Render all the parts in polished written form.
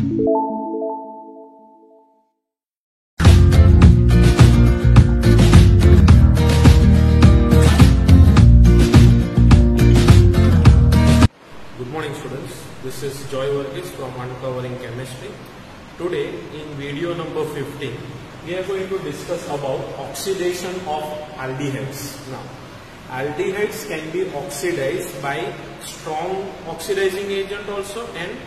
Good morning students, this is Joy Varghese from Uncovering Chemistry. Today in video number 15, we are going to discuss about oxidation of aldehydes. Now, aldehydes can be oxidized by strong oxidizing agent also and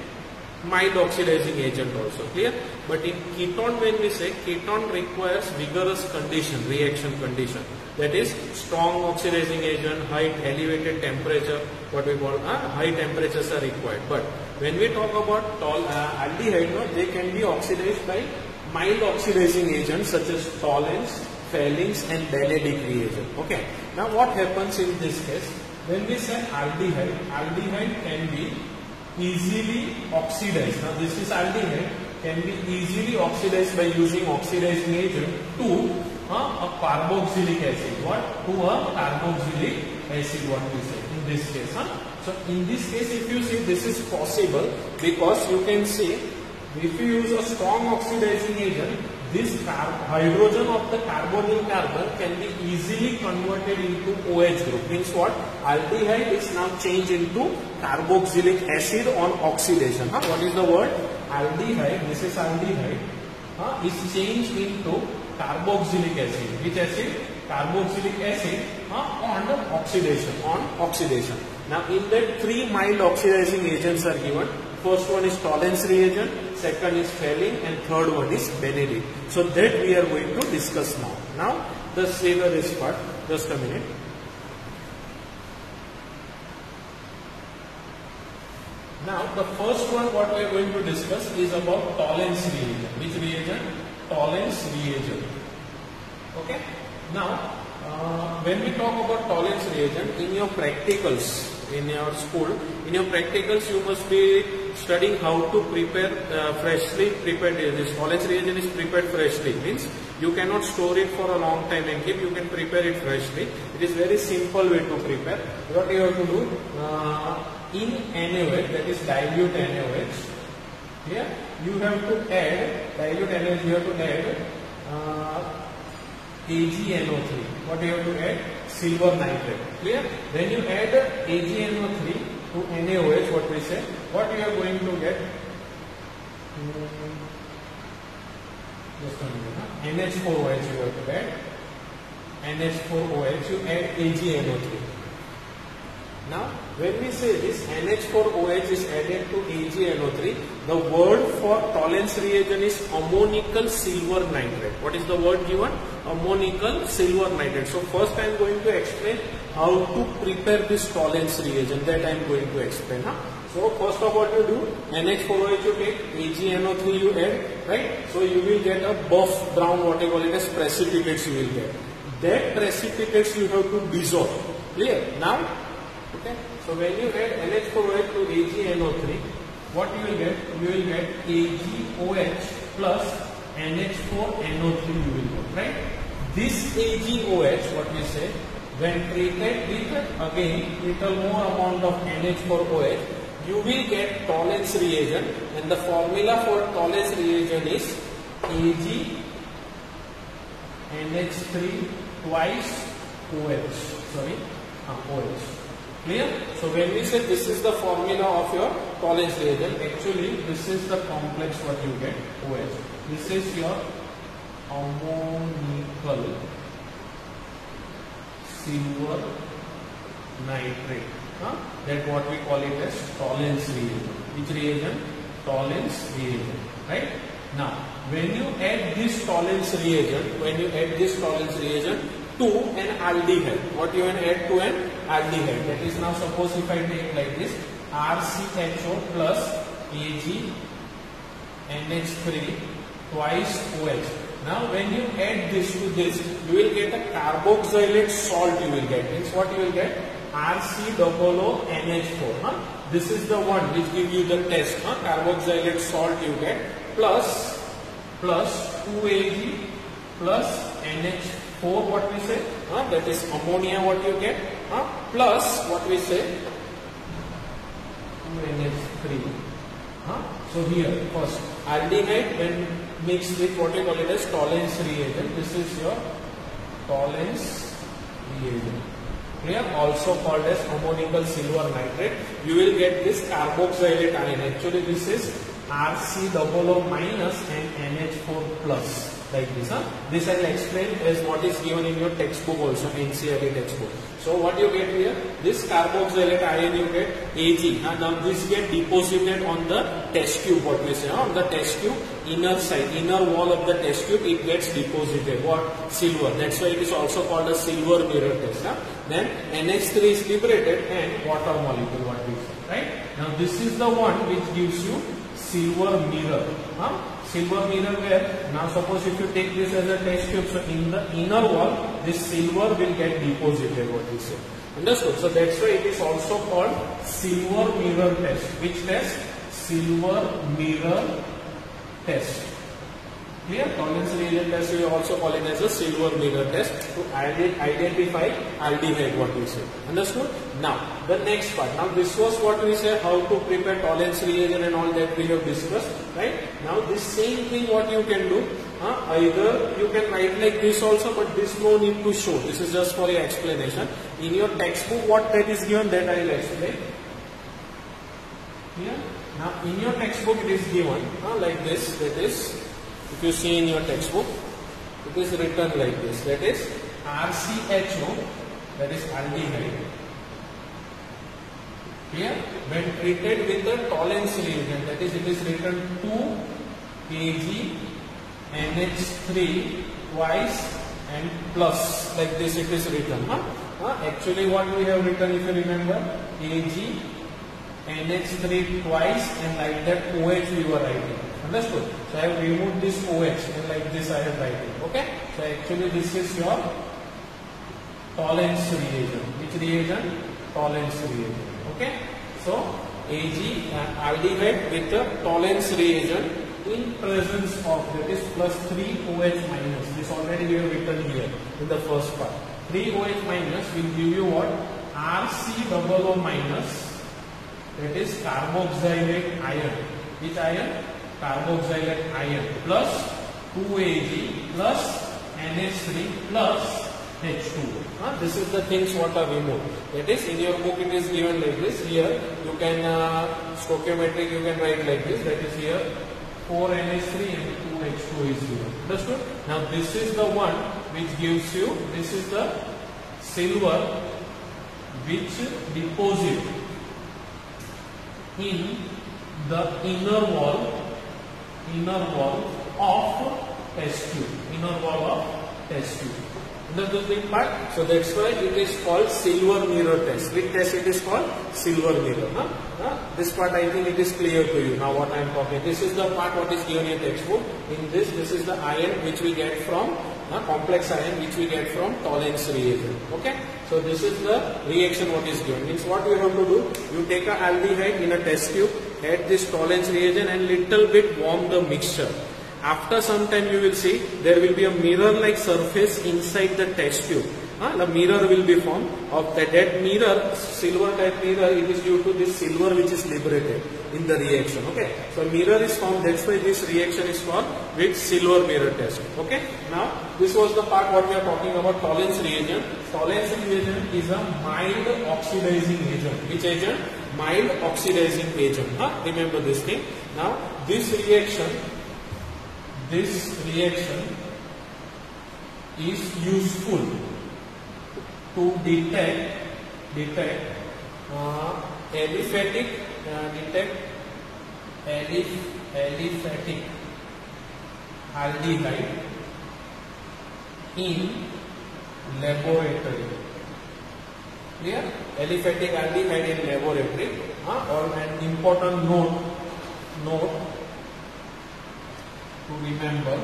mild oxidizing agent also, clear? But in ketone, when we say ketone requires vigorous condition, reaction condition, that is strong oxidizing agent, high elevated temperature, what we call high temperatures are required. But when we talk about aldehyde, they can be oxidized by mild oxidizing agents such as toluenes, phthalins and Benedict reagent. Okay. Now what happens in this case? When we say aldehyde, aldehyde can be easily oxidized. Now this is aldehyde, can be easily oxidized by using oxidizing agent to a carboxylic acid. What? To a carboxylic acid, what we say in this case. So in this case, if you see, this is possible because you can see if you use a strong oxidizing agent, this hydrogen of the carbonyl carbon can be easily converted into OH group. Means what? Aldehyde is now changed into carboxylic acid on oxidation. What is the word? Aldehyde, this is aldehyde, is changed into carboxylic acid. Which acid? Carboxylic acid on oxidation. Now in that three mild oxidizing agents are given. First one is toluenes reagent, second is phthalin and third one is Benedict. So that we are going to discuss now. Now let's see this part, just a minute. Now the first one what we are going to discuss is about toluenes reagent. Which reagent? Toluenes reagent. Okay. Now when we talk about toluenes reagent, in your practicals, in your school, in your practicals you must be studying how to prepare freshly prepared. This toluenes reagent is prepared freshly, means you cannot store it for a long time and keep, you can prepare it freshly. It is very simple way to prepare. What you have to do, in NaOH, that is dilute NaOH, here you have to add, dilute NaOH, you have to add AgNO3. What you have to add? Silver nitrate. Clear? When you add AgNO3 to NaOH, what we say, what you are going to get? Just a minute. NH4OH you have to add. NH4OH, you add AgNO3. Now, when we say this NH4OH is added to AgNO3, the word for toluenes reagent is ammonical silver nitrate. What is the word given? Ammonical silver nitrate. So first I am going to explain how to prepare this toluenes reagent, that I am going to explain. So first of all you do, NH4OH you take, AgNO3 you add, right? So you will get a buff brown, what I call it as precipitates you will get. That precipitates you have to dissolve. Clear? Now, okay. So when you add NH4OH to AgNO3, what you will get? You will get AgOH plus NH4NO3 you will get, right? This AgOH, what we say, when treated with again little more amount of NH4OH, you will get toluenes reagent, and the formula for toluenes reagent is AgNH3 twice OH. OH. Clear? So when we say this is the formula of your toluenes reagent, actually this is the complex what you get, OH. This is your ammonical silver nitrate. That what we call it as toluenes reagent. Which reagent? Toluenes reagent. Right? Now, when you add this toluenes reagent, to an aldehyde. What you can add to an aldehyde? That is, now suppose if I take like this, RCHO plus AgNH3 twice OH. Now when you add this to this, you will get a carboxylate salt you will get. Means what you will get? RCOONH4. This is the one which gives you the test. Carboxylate salt you get plus 2Ag plus NH4 what we say, that is ammonia what you get, plus what we say 2NH3. So here first aldehyde when mixed with what we call it as Tollens reagent. This is your Tollens reagent. Here also called as ammonical silver nitrate. You will get this carboxylate ion. Actually this is RCOO minus and NH4 plus. Like this, This I will explain as what is given in your textbook also, NCERT textbook. So what you get here, this carboxylate ion you get Ag, and now this get deposited on the test tube, what we say, on the test tube inner side, inner wall of the test tube, it gets deposited. What? Silver. That's why it is also called a silver mirror test. Then NH3 is liberated and water molecule, what we say, right? Now this is the one which gives you silver mirror. Silver mirror where, now suppose if you take this as a test tube, so in the inner wall, this silver will get deposited, what we say. Understood? So that's why it is also called silver mirror test. Which test? Silver mirror test. Clear? Tollens reagent test, we also call it as a silver mirror test to identify aldehyde, what we say. Understood? Now, the next part. Now, this was what we said, how to prepare Tollens reagent and all that we have discussed, right? Now, this same thing what you can do, either you can write like this also, but this no need to show. This is just for your explanation. In your textbook, what that is given, that I will explain. Here. Now, in your textbook, it is given like this, that is, if you see in your textbook, it is written like this, that is RCHO, that is aldehyde. Here, when treated with the Tollens reagent, that is, it is written 2 Ag NH3 twice and plus, like this it is written. Actually, what we have written, if you remember, Ag NH3 twice and like that OH we were writing. Understood? So I have removed this OH and like this I have written. Okay? So actually this is your Tollens reagent. Which reagent? Tollens reagent. Okay? So Ag aldehyde with the Tollens reagent in presence of, that is, plus 3 OH minus. This already we have written here in the first part. 3 OH minus will give you what? RCOO minus, that is carboxylate ion. Which ion? Carboxylate ion plus 2Ag plus NH3 plus H2. This is the things what are removed. That is, in your book it is given like this. Here you can stoichiometric you can write like this. That is here 4 NH3 and 2 H2 is given. Understood? Now this is the one which gives you. This is the silver which deposit in the inner wall of test tube. Inner wall of test tube. Understood the big part? So that's why it is called silver mirror test. Which test it is called? Silver mirror. This part I think it is clear to you now what I am talking. This is the part what is given in textbook. In this is the ion which we get from complex ion which we get from Tollens reagent. Okay? So this is the reaction what is given. Means what you have to do? You take a aldehyde in a test tube, add this Tollens reagent and little bit warm the mixture. After some time you will see there will be a mirror like surface inside the test tube. The mirror will be formed of that mirror, silver type mirror, it is due to this silver which is liberated in the reaction. Okay, so mirror is formed, that's why this reaction is called with silver mirror test. Okay, now this was the part what we are talking about, Tollens reagent. Tollens reagent is a mild oxidizing agent. Which agent? Mild oxidizing agent. Remember this thing. Now this reaction is useful to detect aliphatic aldehyde in laboratory. Clear? Aliphatic aldehyde in laboratory. Or an important note to remember.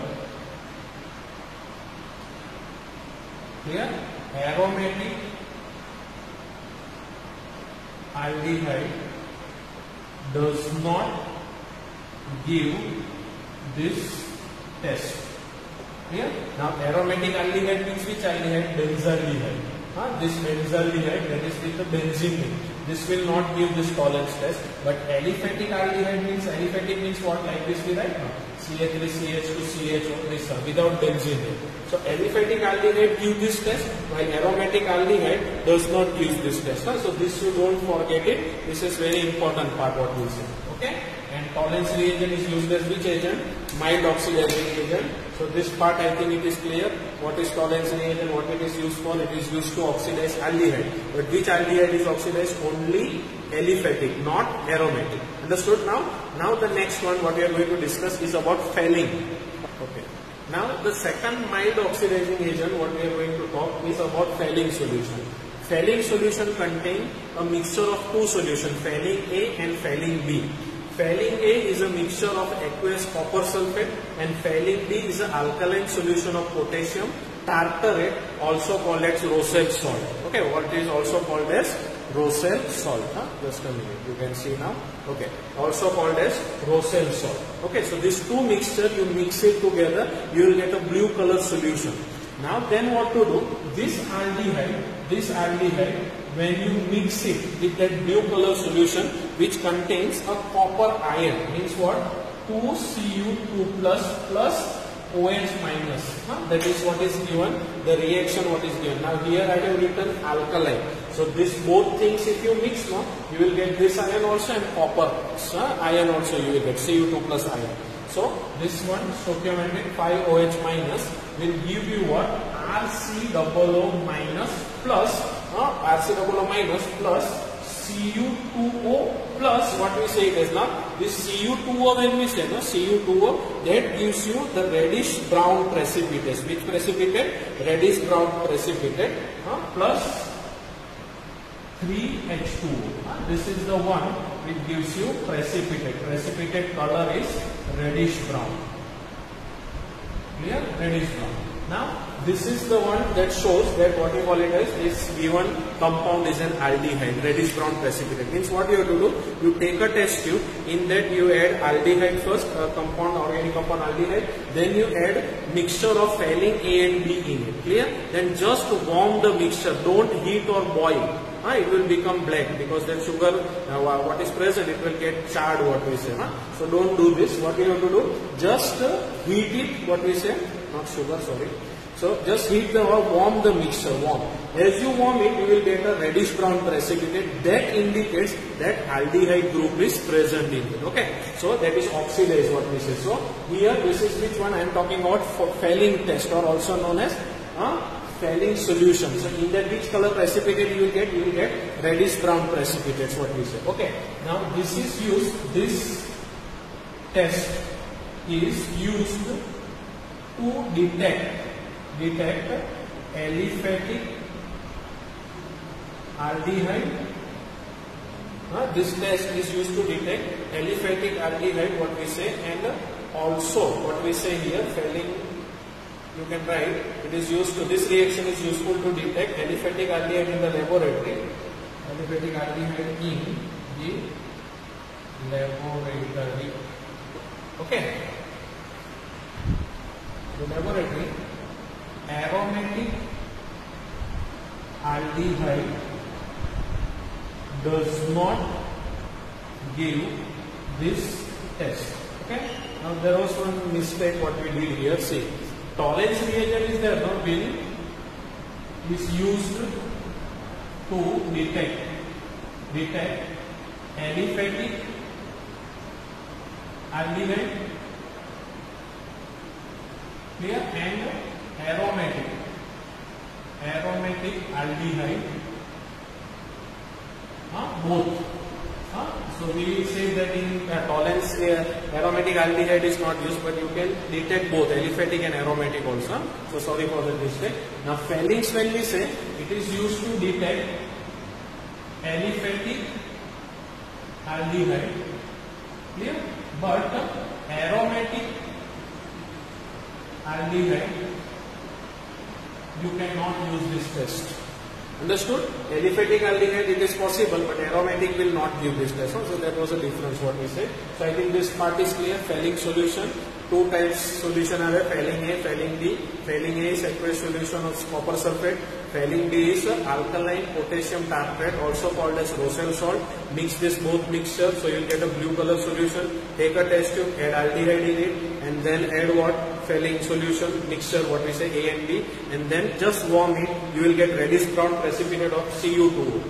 Clear? Aromatic aldehyde does not give this test. Clear? Now aromatic aldehyde means which aldehyde? Benzaldehyde. This benzaldehyde, that is with the benzene ring. this will not give this tolerance test. But aliphatic aldehyde means, aliphatic means what? Like this we write now. CH3, CH2, CHO, this without benzene here. So aliphatic aldehyde give this test, while aromatic aldehyde does not use this test. So this you don't forget it. This is very important part what we say. Okay. And tolerance reagent is used as which agent? Mild oxidizing agent. So this part I think it is clear. What is tolerance reagent? What it is used for? It is used to oxidize aldehyde. But which aldehyde is oxidized? Only aliphatic, not aromatic. Understood now? Now the next one what we are going to discuss is about phthalene. Okay. Now the second mild oxidizing agent what we are going to talk is about phthalene solution. Phthalene solution contains a mixture of two solutions, phthalene A and phthalene B. Phthalene A is a mixture of aqueous copper sulfate and phthalene B is an alkaline solution of potassium tartarate, also called as Roselle salt. Okay, what is also called as Roselle salt. Just a minute, you can see now. Okay, also called as Roselle salt. Okay, so these two mixture, you mix it together, you will get a blue color solution. Now then what to do? This aldehyde, when you mix it with that blue color solution which contains a copper ion, means what? 2Cu2 plus OH minus. That is what is given, the reaction what is given. Now here I have written alkaline. So this both things if you mix, no, you will get this ion also and copper ion also you will get, Cu2 plus ion. So this one stoichiometric 5OH minus will give you what? RCOO minus plus RCOO minus plus Cu2O plus what we say it is now. This Cu2O when we say no, Cu2O, that gives you the reddish brown precipitate. Which precipitate? Reddish brown precipitate plus 3H2O. This is the one which gives you precipitate. Precipitate color is reddish brown. Clear? Reddish brown. Now this is the one that shows that what we call it as this given compound is an aldehyde, reddish brown precipitate. Means what you have to do? You take a test tube, in that you add aldehyde first, compound, organic compound aldehyde, then you add mixture of phthalene A and B in it. Clear? Then just warm the mixture, don't heat or boil. It will become black because that sugar what is present, it will get charred what we say. So don't do this. What you have to do? Just heat it, what we say, not sugar, sorry. So just heat the or warm the mixture, warm. As you warm it, you will get a reddish brown precipitate. That indicates that aldehyde group is present in it. Okay. So that is oxidized what we say. So here this is which one I am talking about, for phthalene test, or also known as phthalene solution. So in that which color precipitate you will get? You will get reddish brown precipitates what we say. Okay. Now this is used, this test is used to detect aliphatic aldehyde. This test is used to detect aliphatic aldehyde what we say, and also what we say here, phthalene, you can write, it is used to, this reaction is useful to detect aliphatic aldehyde in the laboratory. Aliphatic aldehyde in the laboratory. Okay. The laboratory, aromatic aldehyde does not give this test. Okay. Now there was one mistake what we did here. See, tolerance reagent is there, no, will is used to detect aliphatic aldehyde, clear, and aromatic aldehyde, both. So we say that in tolerance aromatic aldehyde is not used, but you can detect both aliphatic and aromatic also. So sorry for the mistake. Now phthalenes, when we say, it is used to detect aliphatic aldehyde, clear, but aromatic aldehyde you cannot use this test. Understood? Aliphatic aldehyde it is possible, but aromatic will not give this test. So that was a difference what we said. So I think this part is clear. Phthalene solution two types solution are there, Pheling A, Pheling B. Pheling A is aqueous solution of copper sulfate. Pheling B is alkaline potassium tartrate, also called as Roselle salt. Mix this both mixture, so you will get a blue color solution. Take a test tube, add aldehyde in it, and then add what? Pheling solution mixture, what we say A and B, and then just warm it. You will get reddish brown precipitate of Cu2O.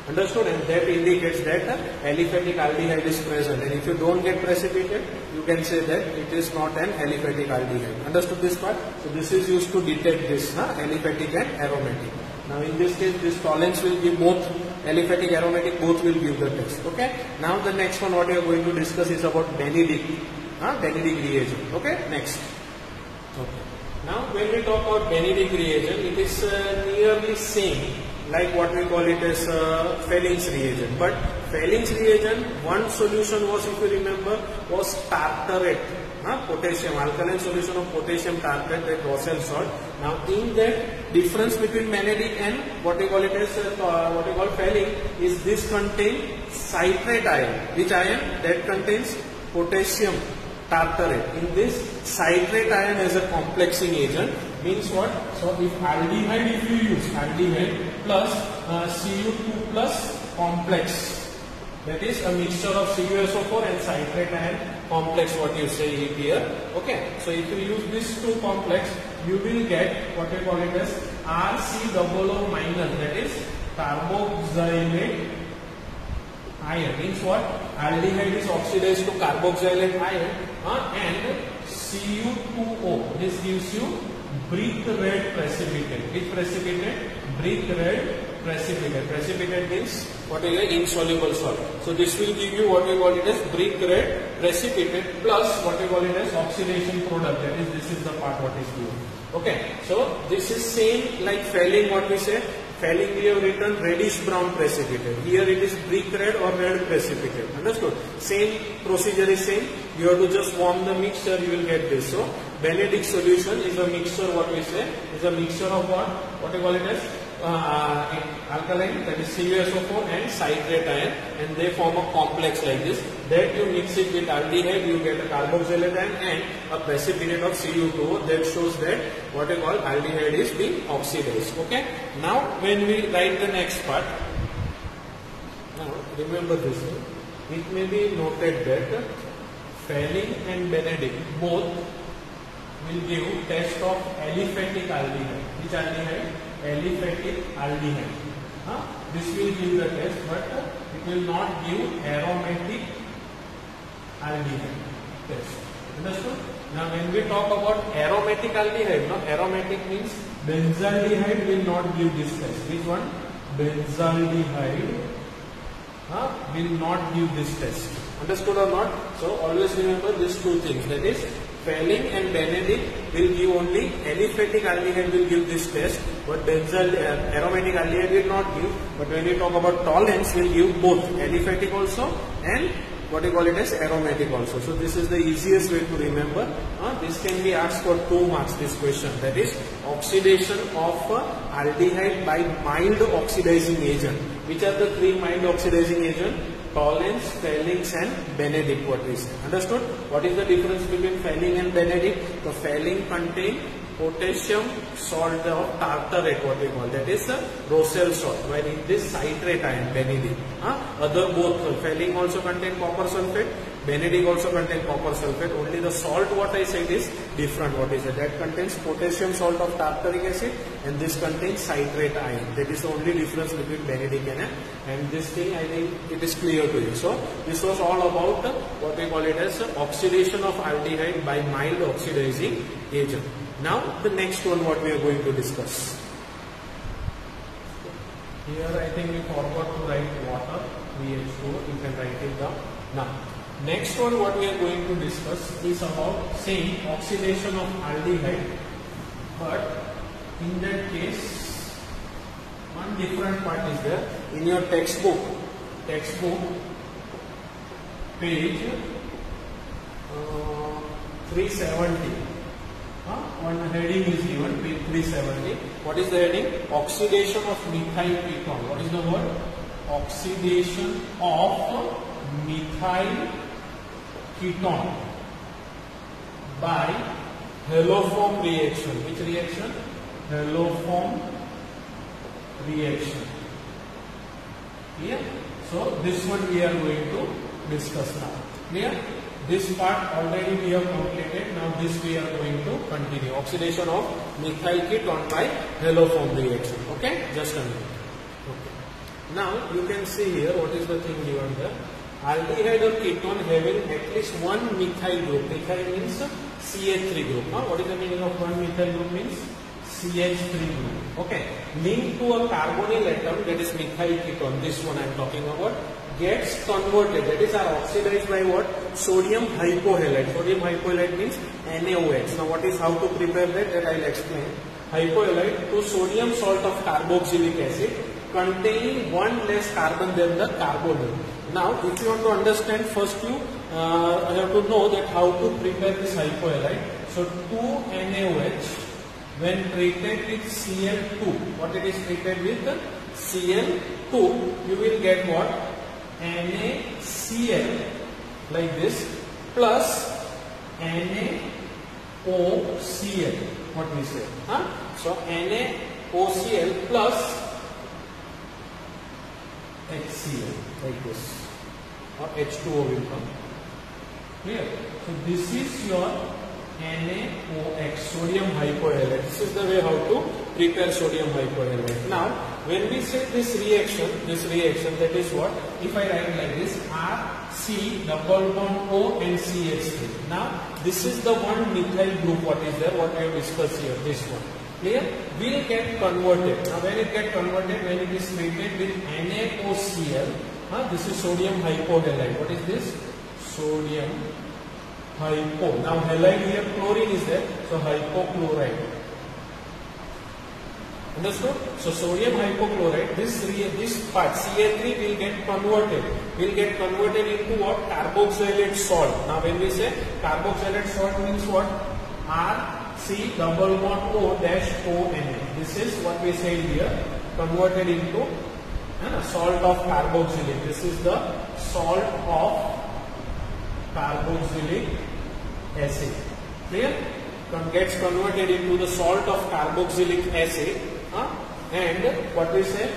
Understood? And that indicates that aliphatic aldehyde is present. And if you don't get precipitate, you can say that it is not an aliphatic aldehyde. Understood this part? So this is used to detect this aliphatic and aromatic. Now in this case, this tolerance will give both aliphatic, aromatic, both will give the test. Okay. Now the next one what we are going to discuss is about Benedict. Benedict reagent. Okay. Next. Okay. Now when we talk about Benedict reagent, it is nearly same like what we call it as Pheling's reagent. But Pheling's reagent, one solution was, if you remember, was tartarate, potassium, alkaline solution of potassium tartrate, that Roselle salt. Now in that, difference between Benedict and what we call it as what we call Pheling is this contain citrate ion. Which ion? That contains potassium tartrate. In this, citrate ion as a complexing agent means what? So if aldehyde, if you use aldehyde plus Cu2 plus complex, that is a mixture of CuSO4 and citrate ion complex, what you say here. Okay, so if you use this two complex, you will get what we call it as RCOO minus, that is carboxylate ion. Means what? Aldehyde is oxidized to carboxylate ion and Cu2O. This gives you brick red precipitate. Which precipitate? Brick red precipitate. Precipitate means what is an insoluble salt. So this will give you what we call it as brick red precipitate plus what we call it as oxidation product. That is, this is the part what is given. Okay. So this is same like Pheling, what we say. Pheling we have written reddish brown precipitate. Here it is brick red or red precipitate. Understood? Same procedure is same. You have to just warm the mixture, you will get this. So Benedict solution is a mixture, what we say, is a mixture of what? What we call it as alkaline, that is CuSO4 and citrate ion, and they form a complex like this. That you mix it with aldehyde, you get a carboxylate ion and a precipitate of Cu2O. That shows that what we call aldehyde is being oxidized. Okay. Now when we write the next part, now remember this thing. It may be noted that Pheling and Benedict both will give test of aliphatic aldehyde. Which aldehyde? Aliphatic aldehyde. This will give the test, but it will not give aromatic aldehyde test. Understood? Now when we talk about aromatic aldehyde, aromatic means benzaldehyde will not give this test. Which one? Benzaldehyde will not give this test. Understood or not? So always remember these two things. That is, Pheling and Benedict will give only aliphatic aldehyde will give this test, but aromatic aldehyde will not give. But when we talk about tolerance, will give both aliphatic also and what we call it as aromatic also. So this is the easiest way to remember. This can be asked for 2 marks, this question. That is, oxidation of aldehyde by mild oxidizing agent. Which are the 3 mild oxidizing agents? Tollens, Phelings and Benedict, what we say. Understood? What is the difference between Pheling and Benedict? The Pheling contain potassium salt of tartarate, what we call, that is Roselle salt, while in this citrate ion, Benedict. Other both, Pheling also contain copper sulfate, Benedict also contain copper sulfate. Only the salt what I said is different, what is it? That contains potassium salt of tartaric acid and this contains citrate ion. That is the only difference between Benedict and this thing, I think it is clear to you. So this was all about what we call it as oxidation of aldehyde by mild oxidizing agent. Now the next one what we are going to discuss. Here I think we forgot to write water, VH2, you can write it down. Now next one what we are going to discuss is about same oxidation of aldehyde, but in that case one different part is there. In your textbook page 370, one heading is given, page 370. What is the heading? Oxidation of methyl ketone. What is the word? Oxidation of methyl ketone by haloform reaction. Which reaction? Haloform reaction. Clear? So this one we are going to discuss now. Clear? This part already we have completed. Now this we are going to continue. Oxidation of methyl ketone by haloform reaction. Okay? Just a minute. Okay. Now you can see here what is the thing given there. Aldehyde or ketone having at least one methyl group. Methyl means CH3 group. What is the meaning of one methyl group? Means CH3 group. Okay. Linked to a carbonyl atom, that is methyl ketone. This one I am talking about. Gets converted, that is are oxidized by what? Sodium hypohalite. Sodium hypohalite means NaOH. Now what is how to prepare that I will explain. Hypohalite to sodium salt of carboxylic acid containing one less carbon than the carbonyl. Now if you want to understand, first you have to know that how to prepare this hypohalite. So 2NaOH when treated with Cl2, what it is treated with? Cl2, you will get what? NaCl like this plus NaOCl, what we say. So NaOCl plus HCl like this, or H2O will come. Clear? So this is your NaOH, sodium hypohalite. This is the way how to prepare sodium hypohalite. Now, when we say this reaction that is what? If I write like this, RC double bond O and CH3. Now, this is the one methyl group what is there, what I have discussed here, this one. Clear? Will get converted. Now, when it get converted, when it is treated with NaOCl, this is sodium hypohalite. What is this? Sodium hypo. Now halide here, chlorine is there, so hypochlorite. Understood? So sodium hypochlorite, this part Ca3 will get converted into what? Carboxylate salt. Now when we say carboxylate salt means what? RC double bond O dash ONA. This is what we say here, converted into salt of carboxylate. This is the salt of carboxylic acid. Clear? Gets converted into the salt of carboxylic acid, and what we say?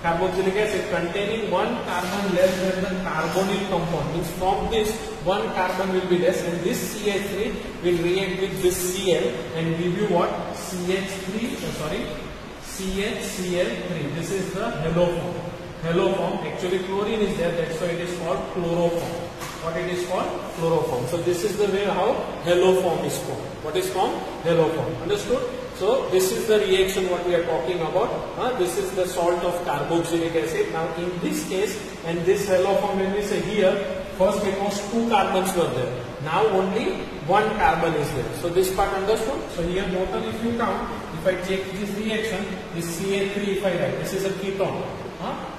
Carboxylic acid containing one carbon less than the carbonyl compound. Means from this one carbon will be less, and this CH3 will react with this Cl and give you what? CHCl3. This is the haloform. Actually chlorine is there, that's why it is called chloroform. What it is called? Chloroform. So this is the way how haloform is formed. What is formed? Haloform. Understood? So this is the reaction what we are talking about. This is the salt of carboxylic acid. Now in this case, and this haloform, when we say here, first it was two carbons were there. Now only one carbon is there. So this part understood? So here total if you count, if I check this reaction, this Ca3 if I write, this is a ketone.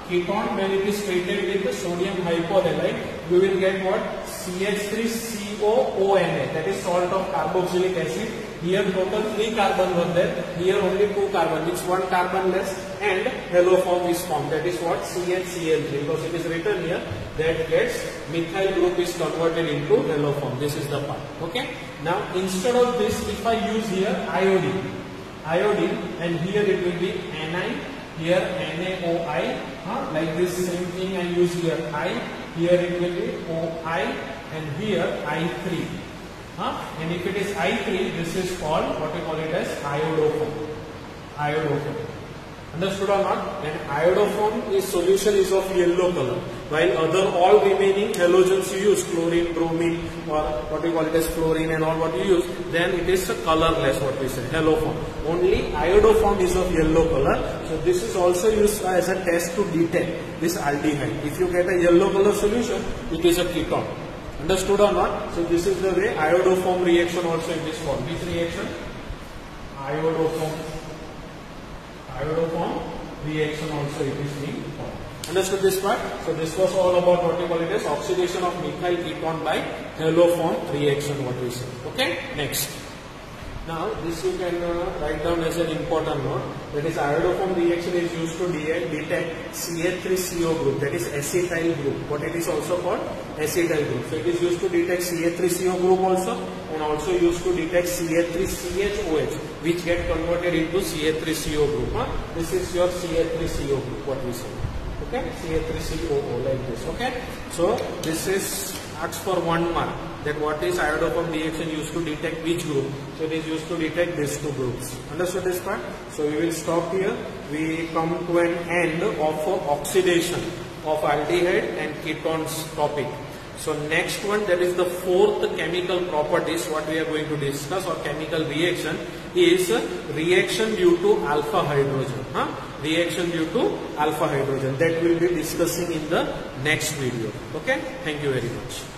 Ketone, when it is treated with the sodium hypohalite, we will get what? CH3COONA, that is salt of carboxylic acid. Here total 3 carbon were there, here only 2 carbon, which 1 carbon less, and haloform is formed, that is what? CHCl3, because it is written here that gets methyl group is converted into haloform. This is the part. Okay. Now instead of this, if I use here iodine, and here it will be Ni. Here NaOI, like this same thing I use here I, here it will be OI, and here I3. And if it is I3, this is called, what we call it as iodoform. Understood or not? And iodoform is solution is of yellow color, while other all remaining halogens you use, chlorine, bromine, or what we call it as fluorine and all what you use, then it is a colorless, what we say, haloform. Only iodoform is of yellow color. So this is also used as a test to detect this aldehyde. If you get a yellow color solution, it is a ketone. Understood or not? So this is the way iodoform reaction also in this form. Which reaction? Iodoform reaction also it is being formed. Understood this part? So this was all about what we call it as oxidation of methyl ketone by haloform reaction, what we say. Okay? Next. Now this you can write down as an important note, that is iodoform reaction is used to detect CH3CO group, that is acetyl group. What it is also called? acetyl group. So it is used to detect CH3CO group also, and also used to detect CH3CHOH, which get converted into CH3CO group. This is your CH3CO group, what we say. Okay, CH3COO like this. Okay, so this is asks for 1 mark, that what is iodoform reaction used to detect which group. So it is used to detect these two groups. Understood this part? So we will stop here. We come to an end of oxidation of aldehyde and ketones topic. So next one, that is the fourth chemical properties what we are going to discuss, or chemical reaction, is reaction due to alpha hydrogen. Reaction due to alpha hydrogen, that we will be discussing in the next video. Okay, thank you very much.